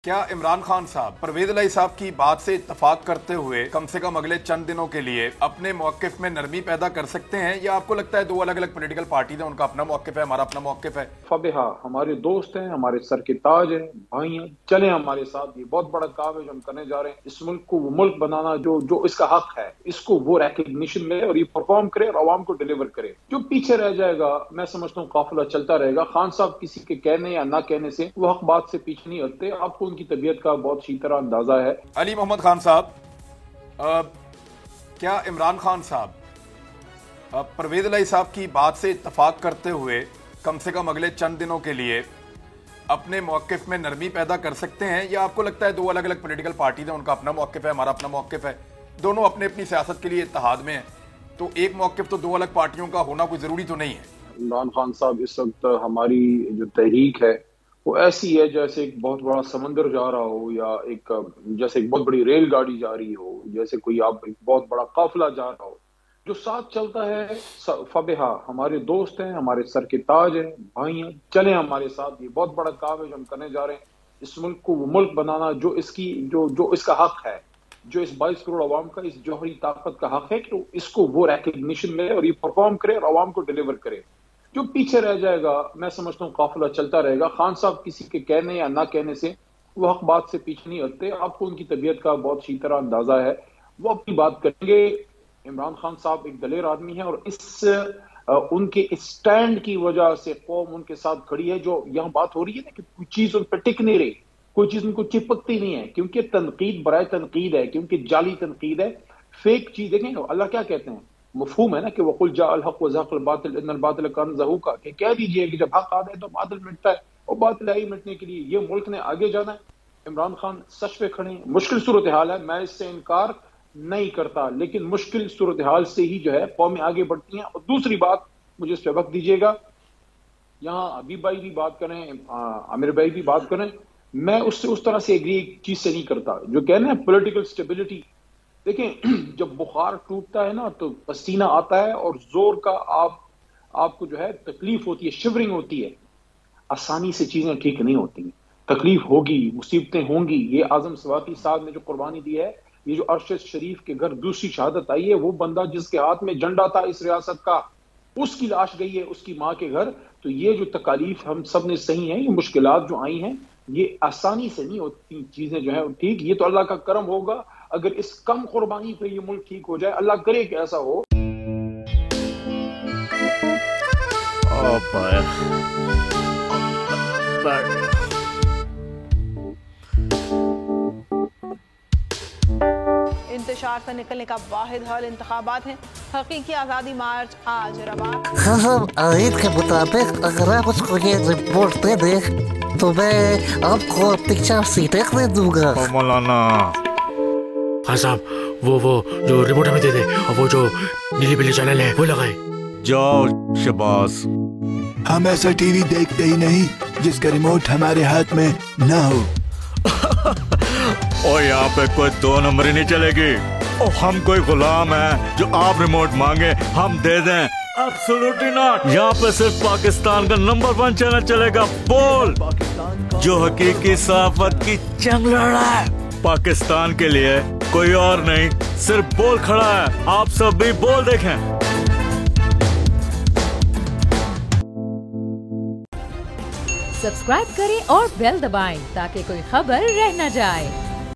क्या इमरान खान साहब परवेज इलाही साहब की बात से इत्तफाक करते हुए कम से कम अगले चंद दिनों के लिए अपने मौक़िफ़ में नरमी पैदा कर सकते हैं, या आपको लगता है दो अलग अलग पॉलिटिकल पार्टीज हैं, उनका अपना मौक़िफ़ है, हमारा अपना मौक़िफ़ है? फबेहा हमारे दोस्त हैं, हमारे सर के ताज हैं, भाई हैं, चले हमारे साथ। ये बहुत बड़ा काम है जो हम करने जा रहे हैं। इस मुल्क को वो मुल्क बनाना जो इसका हक है, इसको वो रिकग्निशन मिले और ये परफॉर्म करे और आवाम को डिलीवर करे। जो पीछे रह जाएगा, मैं समझता हूँ काफिला चलता रहेगा। खान साहब किसी के कहने या ना कहने से वो हक बात से पीछे नहीं हटते। आपको उनकी तबीयत का बहुत अच्छी तरह अंदाजा है। अली मोहम्मद खान साहब, क्या इमरान खान साहब परवेज इलाही साहब की बात से इत्तफाक करते हुए कम से कम अगले चंद दिनों के लिए अपने मौक़िफ़ में नरमी पैदा कर सकते हैं, या आपको लगता है दो अलग अलग पॉलिटिकल पार्टीज हैं, उनका अपना मौक़िफ़ है, हमारा अपना मौक़िफ़ है, दोनों अपने अपनी सियासत के लिए इत्तेहाद में हैं, तो एक मौक़िफ़ तो दो अलग पार्टियों का होना कोई ज़रूरी तो नहीं है? इमरान खान साहब, इस वक्त हमारी जो तहरीक है वो ऐसी है जैसे एक बहुत बड़ा समंदर जा रहा हो, या जैसे एक बहुत बड़ी रेलगाड़ी जा रही हो, जैसे कोई आप एक बहुत बड़ा काफिला जा रहा हो जो साथ चलता है। फबेहा हमारे दोस्त हैं, हमारे सर के ताज हैं, भाई हैं, चले हमारे साथ। ये बहुत बड़ा काम है जो हम करने जा रहे हैं। इस मुल्क को वो मुल्क बनाना जो इसका हक है, जो इस 22 करोड़ अवाम का इस जौहरी ताकत का हक है कि इसको वो रिकग्निशन मिले और ये परफॉर्म करे और आवाम को डिलीवर करे। जो पीछे रह जाएगा, मैं समझता हूँ काफिला चलता रहेगा। खान साहब किसी के कहने या ना कहने से वो हक बात से पीछे नहीं हटते। आपको उनकी तबीयत का बहुत अच्छी तरह अंदाजा है, वो अपनी बात करेंगे। इमरान खान साहब एक दलेर आदमी है और उनके स्टैंड की वजह से कौम उनके साथ खड़ी है। जो यहाँ बात हो रही है ना कि कोई चीज उन पर टिक नहीं रही, कोई चीज उनको चिपकती नहीं है, क्योंकि तनकीद बराए तनकीद है, क्योंकि जाली तनकीद है, फेक चीज। देखें अल्लाह क्या कहते हैं, मफहूम है ना कि वकुल जाअल हक व ज़हक़ल बातिल इन्नल बातिल कान ज़हूक़ा, कि कह दीजिए कि जब हक आता है तो बातिल मिटता है, और बातिल ही मिटने के लिए ये मुल्क ने आगे जाना है। इमरान खान सच पे खड़े हैं। मुश्किल सूरत हाल है, मैं इससे इनकार नहीं करता, लेकिन मुश्किल सूरत हाल से ही जो है कौमें आगे बढ़ती हैं। और दूसरी बात, मुझे इस पे वक्त दीजिएगा, यहाँ हबीब भाई भी बात करें, आमिर भाई भी बात करें, मैं उससे उस तरह से एग्री एक चीज से नहीं करता जो कहना है पॉलिटिकल स्टेबिलिटी। देखें जब बुखार टूटता है ना तो पसीना आता है और जोर का आपको जो है तकलीफ होती है, शिवरिंग होती है। आसानी से चीजें ठीक नहीं होती, तकलीफ होगी, मुसीबतें होंगी। ये आजम सवाती साहब ने जो कुर्बानी दी है, ये जो अरशद शरीफ के घर दूसरी शहादत आई है, वो बंदा जिसके हाथ में झंडा था इस रियासत का, उसकी लाश गई है उसकी माँ के घर। तो ये जो तकालीफ हम सब ने सही है, ये मुश्किलात जो आई हैं, ये आसानी से नहीं होती चीजें जो है ठीक। ये तो अल्लाह का करम होगा अगर इस कम कुर्बानी पे ये मुल्क ठीक हो जाए। अल्लाह करे कि ऐसा हो। इंतशार से निकलने का वाहिद हल इंतखाबात हैं। हकीकी आज़ादी मार्च आज रवान। खान आयत के मुताबिक अगर आप उसको ये रिपोर्ट दे दे तो मैं आपको अपनी 4 सीटें दे दूंगा। मौलाना खान साहब, वो जो रिपोर्ट हमें दे दे, और वो जो नीली पीली चैनल है वो लगाए। जाओ शबाज, हम ऐसा टीवी देखते ही नहीं जिसका रिमोट हमारे हाथ में ना हो। और यहाँ पे कोई 2 नंबरी नहीं चलेगी। और हम कोई गुलाम है जो आप रिमोट मांगे हम दे दें? Absolutely not. यहाँ पे सिर्फ पाकिस्तान का नंबर 1 चैनल चलेगा, बोल, जो हकीकी सहाफत की जंग लड़ रहा है पाकिस्तान के लिए, कोई और नहीं, सिर्फ बोल खड़ा है। आप सब भी बोल देखें। सब्सक्राइब करें और बेल दबाएं ताकि कोई खबर रह न जाए।